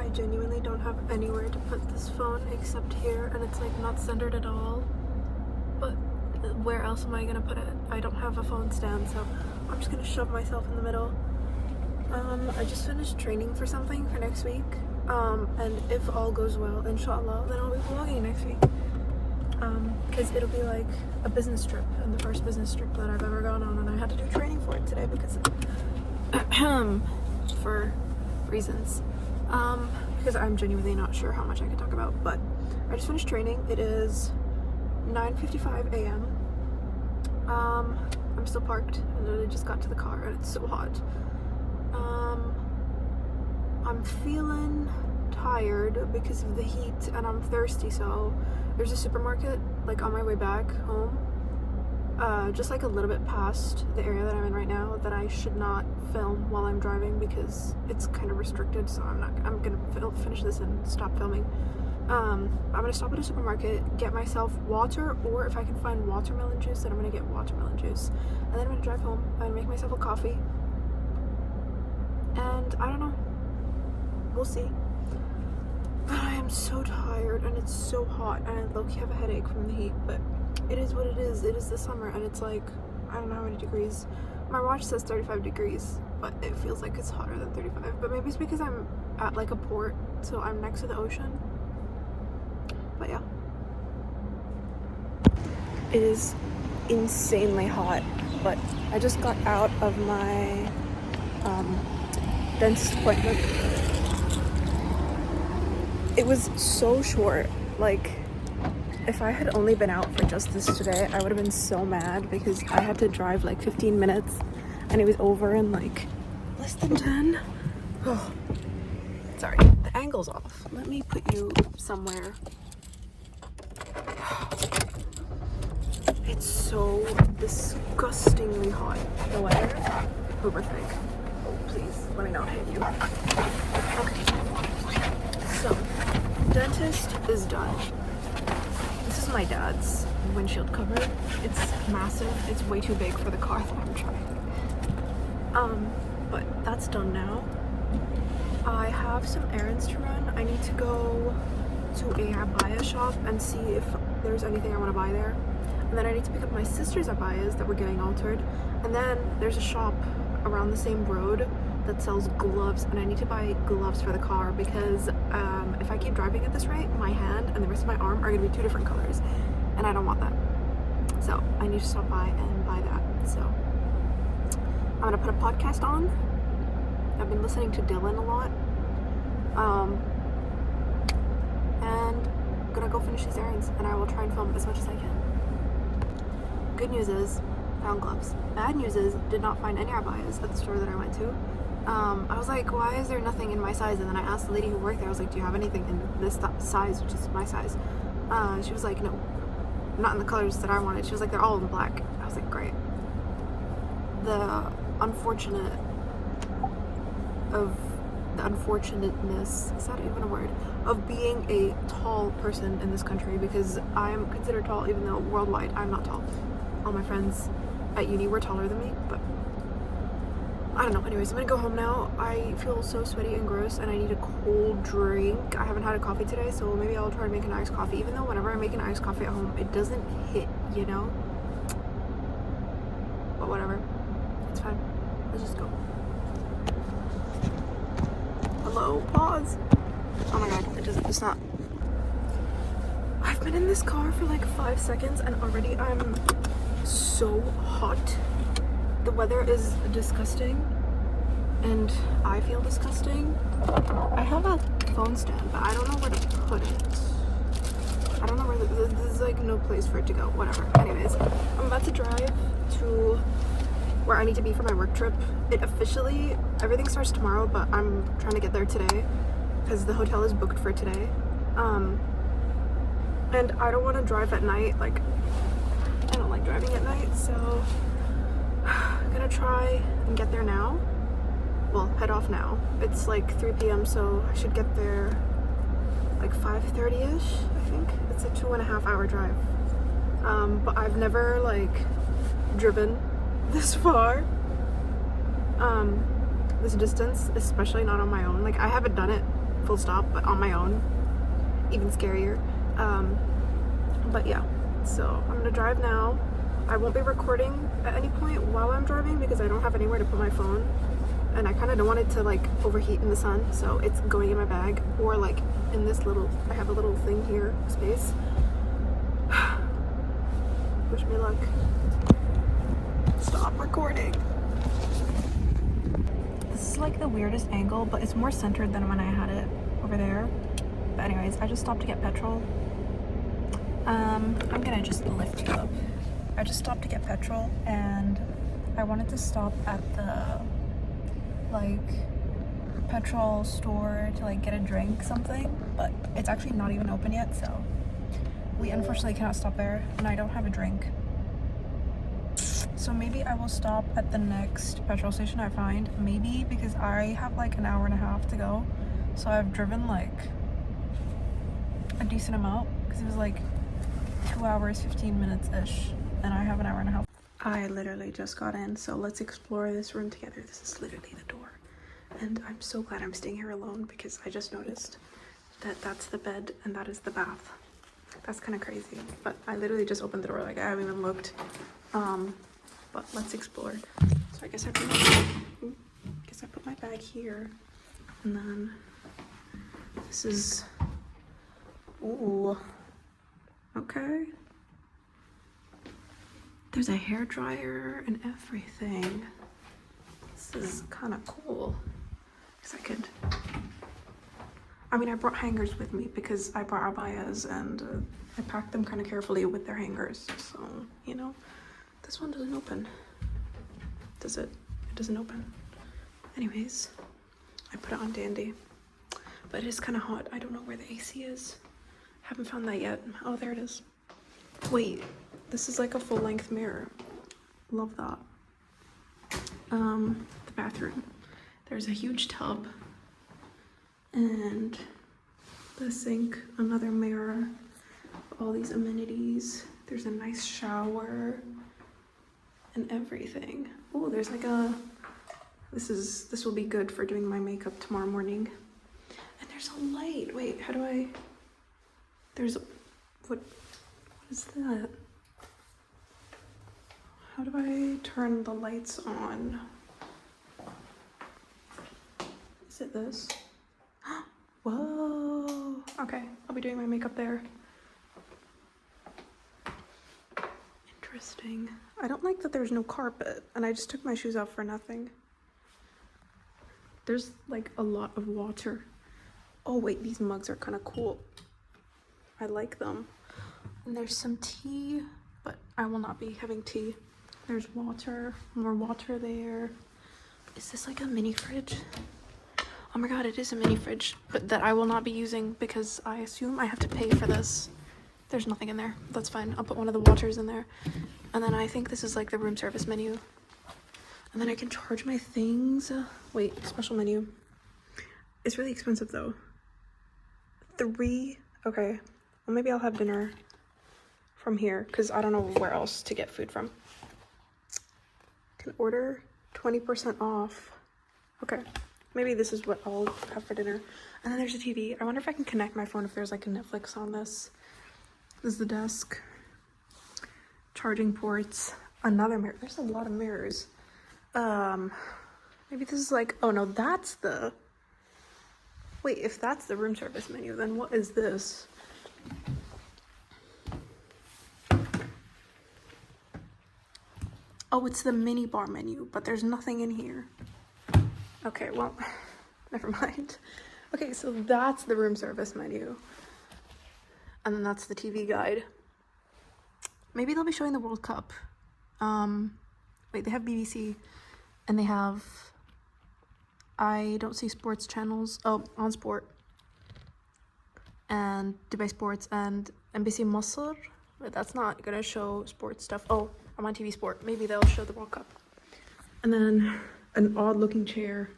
I genuinely don't have anywhere to put this phone except here, and it's like not centered at all. But where else am I gonna put it? I don't have a phone stand, so I'm just gonna shove myself in the middle. I just finished training for something for next week. And if all goes well, inshallah, then I'll be vlogging next week. Because it'll be like a business trip, and the first business trip that I've ever gone on, and I had to do training for it today because for reasons. Because I'm genuinely not sure how much I can talk about, but I just finished training. It is 9:55 a.m. I'm still parked, and I just got to the car, and it's so hot. I'm feeling tired because of the heat, and I'm thirsty, so there's a supermarket like on my way back home, just like a little bit past the area that I'm in right now, that I should not film while I'm driving because it's kind of restricted, so I'm gonna finish this and stop filming. I'm gonna stop at a supermarket, get myself water, or if I can find watermelon juice, then I'm gonna get watermelon juice, and then I'm gonna drive home and make myself a coffee, and I don't know, we'll see. But I am so tired, and it's so hot, and I low-key have a headache from the heat, but it is what it is. It is the summer, and it's like, I don't know how many degrees. My watch says 35 degrees, but it feels like it's hotter than 35. But maybe it's because I'm at like a port, so I'm next to the ocean. But yeah. It is insanely hot, but I just got out of my dentist appointment. It was so short. Like, if I had only been out for just this today, I would have been so mad because I had to drive like 15 minutes and it was over in like less than 10. Oh, sorry, the angle's off. Let me put you somewhere. It's so disgustingly hot. The weather, horrific. Oh, please, let me not hit you. Okay. So, dentist is done. This is my dad's windshield cover. It's massive. It's way too big for the car that I'm driving. But that's done now. I have some errands to run. I need to go to a abaya shop and see if there's anything I want to buy there. And then I need to pick up my sister's abayas that were getting altered. And then there's a shop around the same road that sells gloves, and I need to buy gloves for the car because if I keep driving at this rate, my hand and the rest of my arm are going to be two different colors, and I don't want that. So I need to stop by and buy that. So I'm going to put a podcast on. I've been listening to Dylan a lot. And I'm going to go finish these errands, and I will try and film as much as I can. Good news is, found gloves. Bad news is, did not find any abayas at the store that I went to. I was like, why is there nothing in my size? And then I asked the lady who worked there, I was like, do you have anything in this size, which is my size? She was like, no, not in the colors that I wanted. She was like, they're all in black. I was like, great. The unfortunateness, is that even a word, of being a tall person in this country, because I'm considered tall, even though worldwide I'm not tall. All my friends at uni were taller than me, but I don't know. Anyways, I'm gonna go home now. I feel so sweaty and gross, and I need a cold drink. I haven't had a coffee today, so maybe I'll try to make an iced coffee, even though whenever I make an iced coffee at home, it doesn't hit, you know? But whatever. It's fine. Let's just go. Hello? Pause. Oh my god, it's not. I've been in this car for like 5 seconds, and already I'm so hot. The weather is disgusting, and I feel disgusting. I have a phone stand, but I don't know where to put it. I don't know where, there's like no place for it to go, whatever. Anyways, I'm about to drive to where I need to be for my work trip. Everything starts tomorrow, but I'm trying to get there today, because the hotel is booked for today. And I don't want to drive at night, like, I don't like driving at night, so I'm gonna try and get there now. Well, head off now. It's like 3 p.m, so I should get there like 5:30ish, I think. It's a 2.5 hour drive. But I've never like driven this far, this distance, especially not on my own. Like, I haven't done it full stop, but on my own, even scarier. But yeah, so I'm gonna drive now. I won't be recording at any point while I'm driving because I don't have anywhere to put my phone, and I kind of don't want it to like overheat in the sun, so it's going in my bag or like in this little, I have a little thing here, space. Wish me luck. Stop recording. This is like the weirdest angle, but it's more centered than when I had it over there. But anyways, I just stopped to get petrol. I'm gonna just lift you up. I just stopped to get petrol, and I wanted to stop at the like petrol store to like get a drink something, but it's actually not even open yet, so we unfortunately cannot stop there, and I don't have a drink. So maybe I will stop at the next petrol station I find, maybe, because I have like an hour and a half to go, so I've driven like a decent amount because it was like 2 hours 15 minutes ish, and I have an hour and a half. I literally just got in, so let's explore this room together. This is literally the door, and I'm so glad I'm staying here alone because I just noticed that that's the bed and that is the bath. That's kind of crazy, but I literally just opened the door, like I haven't even looked. But let's explore. So I guess I put my bag here, and then this is, ooh, okay. There's a hair dryer and everything. This is kind of cool. Because I mean, I brought hangers with me because I brought abayas, and I packed them kind of carefully with their hangers. So, you know, this one doesn't open. Does it? It doesn't open. Anyways, I put it on dandy. But it is kind of hot. I don't know where the AC is. Haven't found that yet. Oh, there it is. Wait, this is like a full-length mirror. Love that. The bathroom. There's a huge tub. And the sink, another mirror, all these amenities. There's a nice shower and everything. Oh, there's like a, this will be good for doing my makeup tomorrow morning. And there's a light. Wait, how do I, there's a, what is that? How do I turn the lights on? Is it this? Whoa. Okay, I'll be doing my makeup there. Interesting. I don't like that there's no carpet, and I just took my shoes off for nothing. There's like a lot of water. Oh wait, these mugs are kind of cool. I like them. And there's some tea, but I will not be having tea. There's water, more water there. Is this like a mini fridge? Oh my god, it is a mini fridge, but that I will not be using because I assume I have to pay for this. There's nothing in there. That's fine. I'll put one of the waters in there. And then I think this is like the room service menu. And then I can charge my things. Wait, special menu. It's really expensive though. Okay. Well, maybe I'll have dinner from here because I don't know where else to get food from. Can order 20% off. Okay. Maybe this is what I'll have for dinner. And then there's a TV. I wonder if I can connect my phone if there's like a Netflix on this. This is the desk. Charging ports. Another mirror. There's a lot of mirrors. Maybe this is like, oh no, that's the, wait, if that's the room service menu, then what is this? Oh, it's the mini bar menu, but there's nothing in here. Okay, well, never mind. Okay, so that's the room service menu. And then that's the TV guide. Maybe they'll be showing the World Cup. Wait, they have BBC, and they have, I don't see sports channels. Oh, On Sport, and Dubai Sports, and NBC Masr. But that's not gonna show sports stuff. Oh, I'm on TV Sport. Maybe they'll show the World Cup. And then an odd looking chair.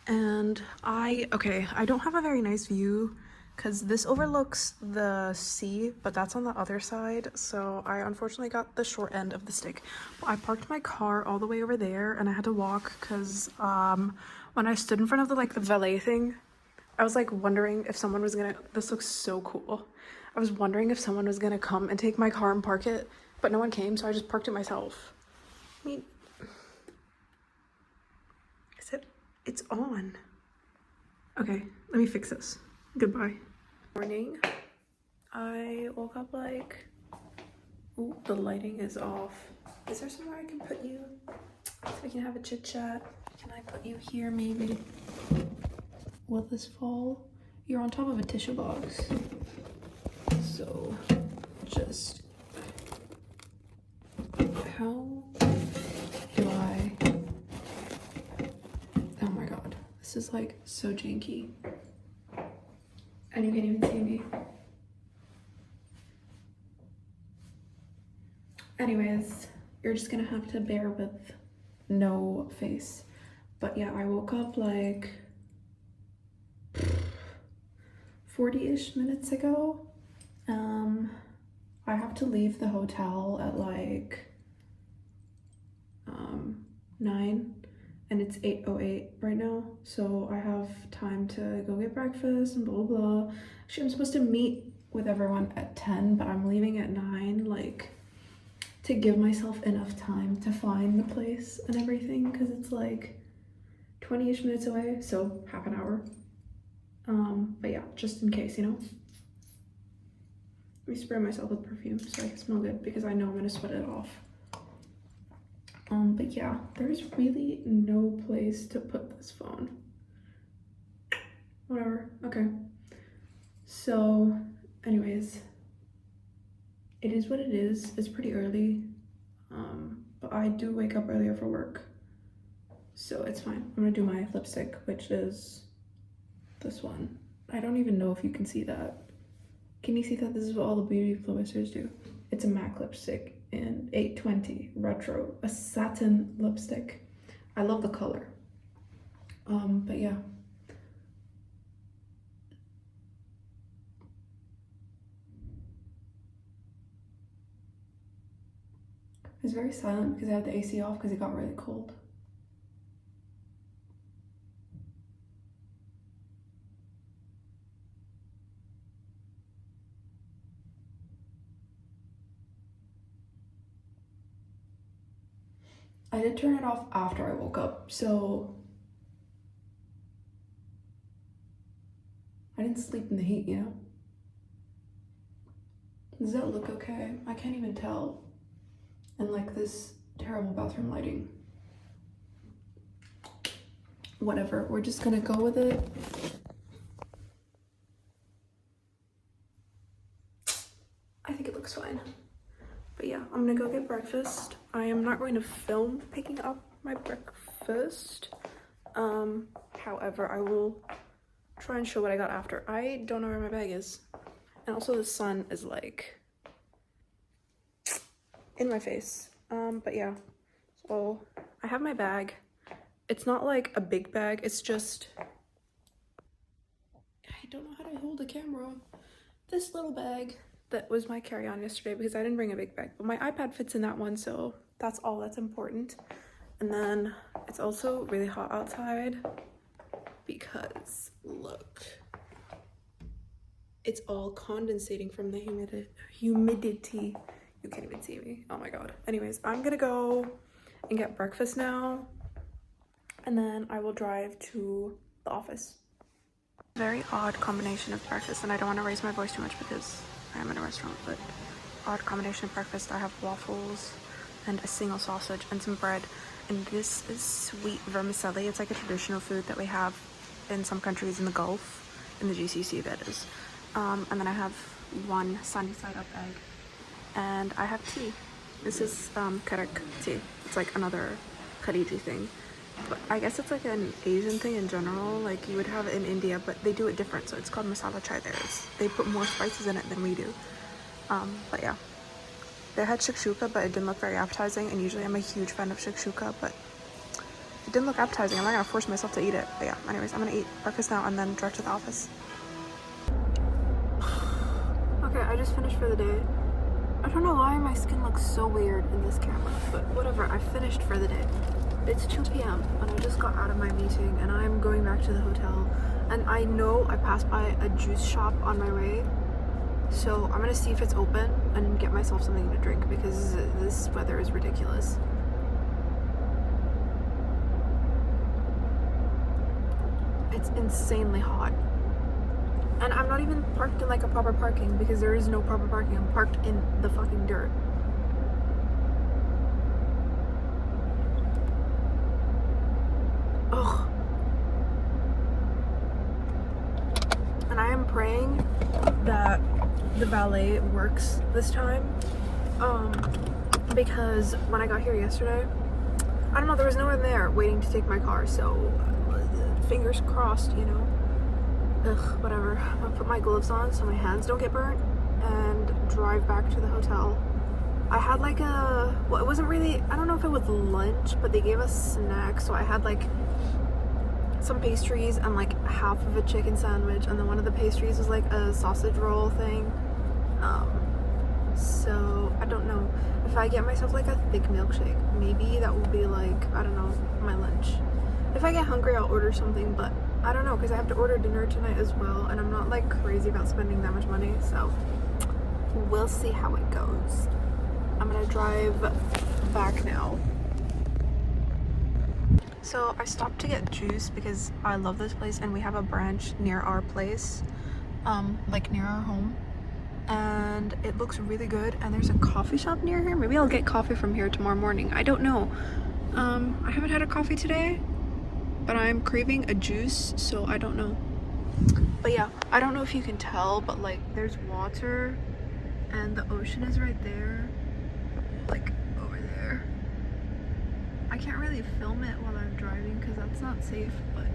And I don't have a very nice view because this overlooks the sea, but that's on the other side. So I unfortunately got the short end of the stick. I parked my car all the way over there and I had to walk because when I stood in front of the valet thing, I was like wondering if someone was gonna, this looks so cool. I was wondering if someone was gonna come and take my car and park it, but no one came, so I just parked it myself. I mean, it's on. Okay, let me fix this. Goodbye. Morning. I woke up like, ooh, the lighting is off. Is there somewhere I can put you so we can have a chit chat? Can I put you here maybe? Will this fall? You're on top of a tissue box. So just, how do I, oh my god, this is like so janky. And you can't even see me. Anyways, you're just gonna have to bear with no face. But yeah, I woke up like 40-ish minutes ago. I have to leave the hotel at like 9 and it's 8:08 right now, so I have time to go get breakfast and blah blah blah. Actually, I'm supposed to meet with everyone at 10, but I'm leaving at 9, like to give myself enough time to find the place and everything, because it's like 20-ish minutes away, so half an hour. But yeah, just in case, you know. Let me spray myself with perfume so I can smell good, because I know I'm gonna sweat it off. But yeah, there's really no place to put this phone. Whatever, okay. So, anyways, it is what it is. It's pretty early, but I do wake up earlier for work, so it's fine. I'm gonna do my lipstick, which is this one. I don't even know if you can see that. Can you see that? This is what all the beauty influencers do. It's a MAC lipstick in 820 retro, a satin lipstick. I love the color. But yeah. It's very silent because I have the AC off because it got really cold. I did turn it off after I woke up, so I didn't sleep in the heat, you know? Does that look okay? I can't even tell. And like this terrible bathroom lighting. Whatever, we're just gonna go with it. I think it looks fine. But yeah, I'm gonna go get breakfast. I am not going to film picking up my breakfast. However, I will try and show what I got after. I don't know where my bag is. And also the sun is like in my face. But yeah, so I have my bag. It's not like a big bag, it's just, I don't know how to hold the camera. This little bag that was my carry-on yesterday because I didn't bring a big bag, but my iPad fits in that one, so that's all that's important. And then it's also really hot outside because look, it's all condensating from the humidity. You can't even see me. Oh my god. Anyways, I'm gonna go and get breakfast now, and then I will drive to the office. Very odd combination of breakfast, and I don't want to raise my voice too much because I am in a restaurant, but odd combination of breakfast. I have waffles and a single sausage and some bread, and this is sweet vermicelli. It's like a traditional food that we have in some countries in the Gulf, in the GCC that is. And then I have one sunny side up egg, and I have tea. This is karak tea. It's like another Khariji thing, but I guess it's like an Asian thing in general, like you would have it in India, but they do it different, so it's called masala chai there. They put more spices in it than we do. But yeah, they had shakshuka, but it didn't look very appetizing, and usually I'm a huge fan of shakshuka, but it didn't look appetizing. I'm not gonna force myself to eat it. But yeah, anyways, I'm gonna eat breakfast now and then drive to the office. Okay, I just finished for the day. I don't know why my skin looks so weird in this camera, but whatever, I finished for the day. It's 2 p.m. and I just got out of my meeting and I'm going back to the hotel. And I know I passed by a juice shop on my way. So I'm gonna see if it's open and get myself something to drink because this weather is ridiculous. It's insanely hot. And I'm not even parked in like a proper parking because there is no proper parking. I'm parked in the fucking dirt. Ugh. And I am praying that the valet works this time. Because when I got here yesterday, I don't know, there was no one there waiting to take my car, so fingers crossed, you know. Ugh, whatever. I'll put my gloves on so my hands don't get burnt and drive back to the hotel. I had like well, it wasn't really, I don't know if it was lunch, but they gave us snacks, so I had like some pastries and like half of a chicken sandwich, and then one of the pastries was like a sausage roll thing. So I don't know, if I get myself like a thick milkshake, maybe that will be like, I don't know, my lunch. If I get hungry, I'll order something, but I don't know, because I have to order dinner tonight as well, and I'm not like crazy about spending that much money, so we'll see how it goes. I'm gonna drive back now. So I stopped to get juice because I love this place and we have a branch near our place, like near our home, and it looks really good, and there's a coffee shop near here. Maybe I'll get coffee from here tomorrow morning. I don't know. I haven't had a coffee today, but I'm craving a juice, so I don't know. But yeah, I don't know if you can tell, but like there's water and the ocean is right there, like over there. I can't really film it while I'm driving because that's not safe, but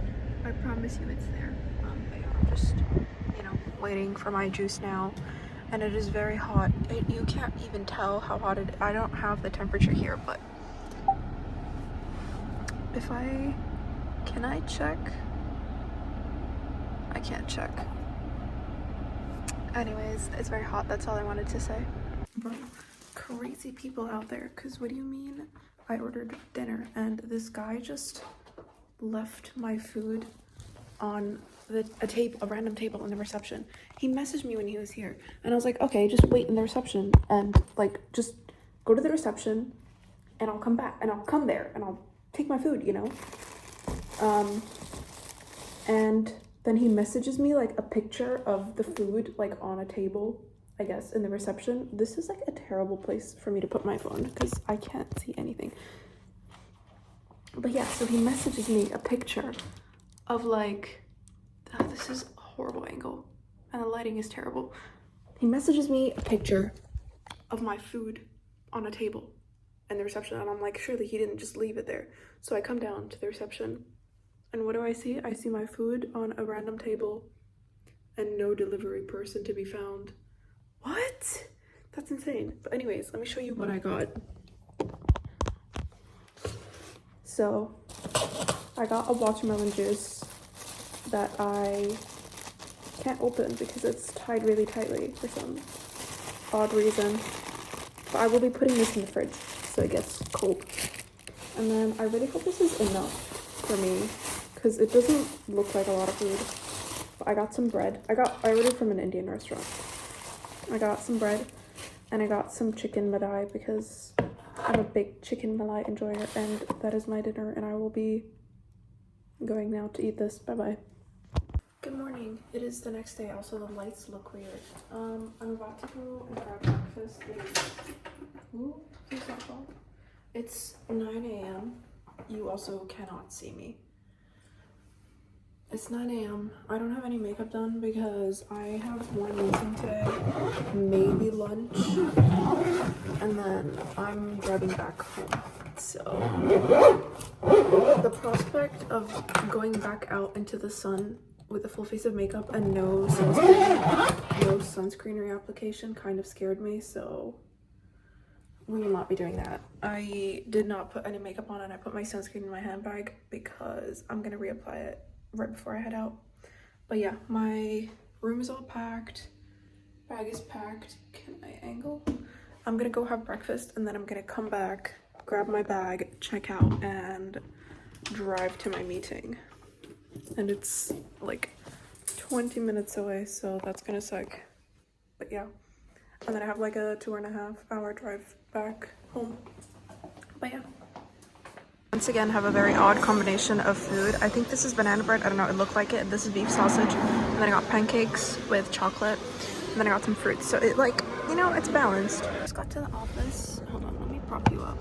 I promise you it's there. But yeah, I'm just, you know, waiting for my juice now, and it is very hot. You can't even tell how hot it is. I don't have the temperature here, but if can I check? I can't check. Anyways, it's very hot. That's all I wanted to say. Bro, crazy people out there. Because what do you mean? I ordered dinner and this guy just left my food on a random table in the reception. He messaged me when he was here, and I was like, okay, just wait in the reception and like just go to the reception, and I'll come back and I'll come there and I'll take my food, you know. And then he messages me like a picture of the food like on a table, I guess, in the reception. This is like a terrible place for me to put my phone because I can't see anything. But yeah, so he messages me a picture of like, this is a horrible angle and the lighting is terrible. He messages me a picture of my food on a table in the reception, and I'm like, surely he didn't just leave it there. So I come down to the reception, and what do I see? I see my food on a random table and no delivery person to be found. What? That's insane. But anyways, let me show you what I got. So I got a watermelon juice that I can't open because it's tied really tightly for some odd reason. But I will be putting this in the fridge so it gets cold. And then I really hope this is enough for me because it doesn't look like a lot of food. But I got some bread. I ordered from an Indian restaurant. I got some bread and I got some chicken malai because I'm a big chicken malai enjoyer, and that is my dinner, and I will be going now to eat this. Bye-bye. Good morning. It is the next day. Also, the lights look weird. I'm about to go and grab breakfast. Ooh, please don't fall. It's 9 a.m. You also cannot see me. It's 9 a.m. I don't have any makeup done because I have one meeting today, maybe lunch, and then I'm driving back home. So the prospect of going back out into the sun with a full face of makeup and no sunscreen reapplication kind of scared me, so we will not be doing that. I did not put any makeup on, and I put my sunscreen in my handbag because I'm gonna reapply it right before I head out. But yeah, my room is all packed, bag is packed. Can I angle? I'm gonna go have breakfast, and then I'm gonna come back grab my bag, check out, and drive to my meeting. And it's like 20 minutes away, so that's gonna suck. But yeah. And then I have like a 2.5 hour drive back home. But yeah. Once again, have a very odd combination of food. I think this is banana bread. I don't know, it looked like it. This is beef sausage. And then I got pancakes with chocolate. And then I got some fruits. So it, like, you know, it's balanced. Just got to the office. Hold on, let me prop you up.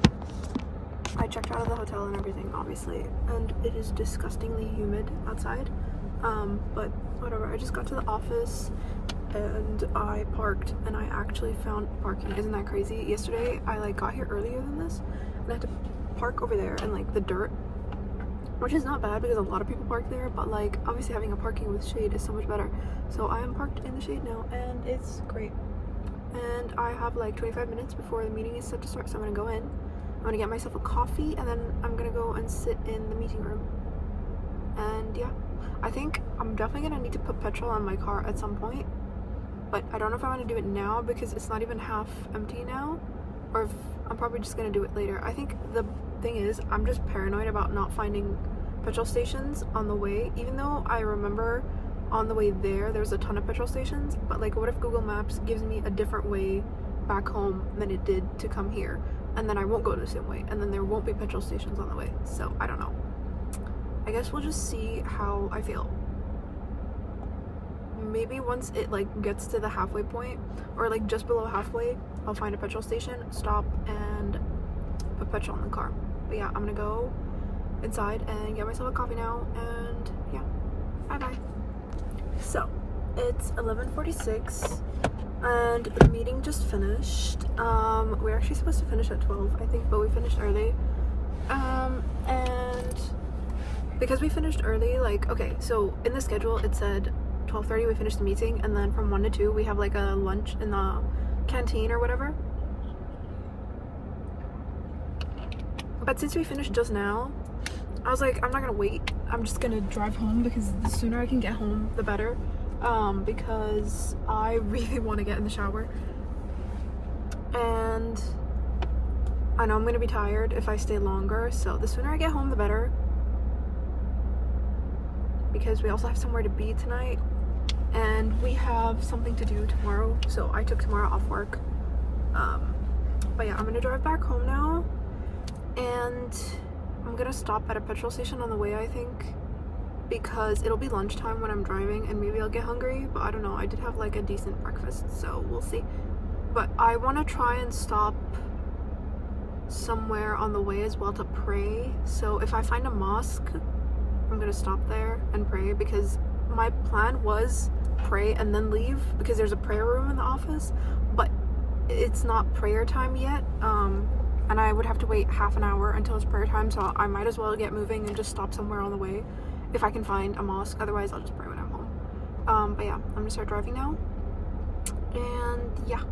I checked out of the hotel and everything, obviously. And it is disgustingly humid outside. But whatever. I just got to the office and I parked and I actually found parking. Isn't that crazy? Yesterday, I like got here earlier than this and I had to park over there in like the dirt, which is not bad because a lot of people park there, but like obviously having a parking with shade is so much better. So I am parked in the shade now and it's great. And I have like 25 minutes before the meeting is set to start, so I'm gonna go in, I'm gonna get myself a coffee, and then I'm gonna go and sit in the meeting room. And yeah, I think I'm definitely gonna need to put petrol on my car at some point, but I don't know if I want to do it now because it's not even half empty now, or if I'm probably just gonna do it later. I think the thing is, I'm just paranoid about not finding petrol stations on the way, even though I remember on the way there's a ton of petrol stations. But like, what if Google Maps gives me a different way back home than it did to come here, and then I won't go the same way, and then there won't be petrol stations on the way? So I don't know. I guess we'll just see how I feel. Maybe once it like gets to the halfway point, or like just below halfway, I'll find a petrol station, stop, and put petrol in the car. But yeah, I'm gonna go inside and get myself a coffee now, and yeah, bye bye. So it's 11:46 and the meeting just finished. We're actually supposed to finish at 12, I think, but we finished early. And because we finished early, like, okay, so in the schedule it said 12:30 we finished the meeting, and then from 1 to 2 we have like a lunch in the canteen or whatever. But since we finished just now, I was like, I'm not gonna wait, I'm just gonna drive home, because the sooner I can get home the better, because I really want to get in the shower, and I know I'm gonna be tired if I stay longer, so the sooner I get home the better, because we also have somewhere to be tonight and we have something to do tomorrow, so I took tomorrow off work. But yeah, I'm gonna drive back home now, and I'm gonna stop at a petrol station on the way, I think, because it'll be lunchtime when I'm driving and maybe I'll get hungry, but I don't know. I did have like a decent breakfast, so we'll see. But I want to try and stop somewhere on the way as well to pray, so if I find a mosque, I'm gonna stop there and pray, because my plan was pray and then leave, because there's a prayer room in the office, but it's not prayer time yet, and I would have to wait half an hour until it's prayer time, so I might as well get moving and just stop somewhere on the way if I can find a mosque. Otherwise I'll just pray when I'm home. But yeah, I'm gonna start driving now, and yeah.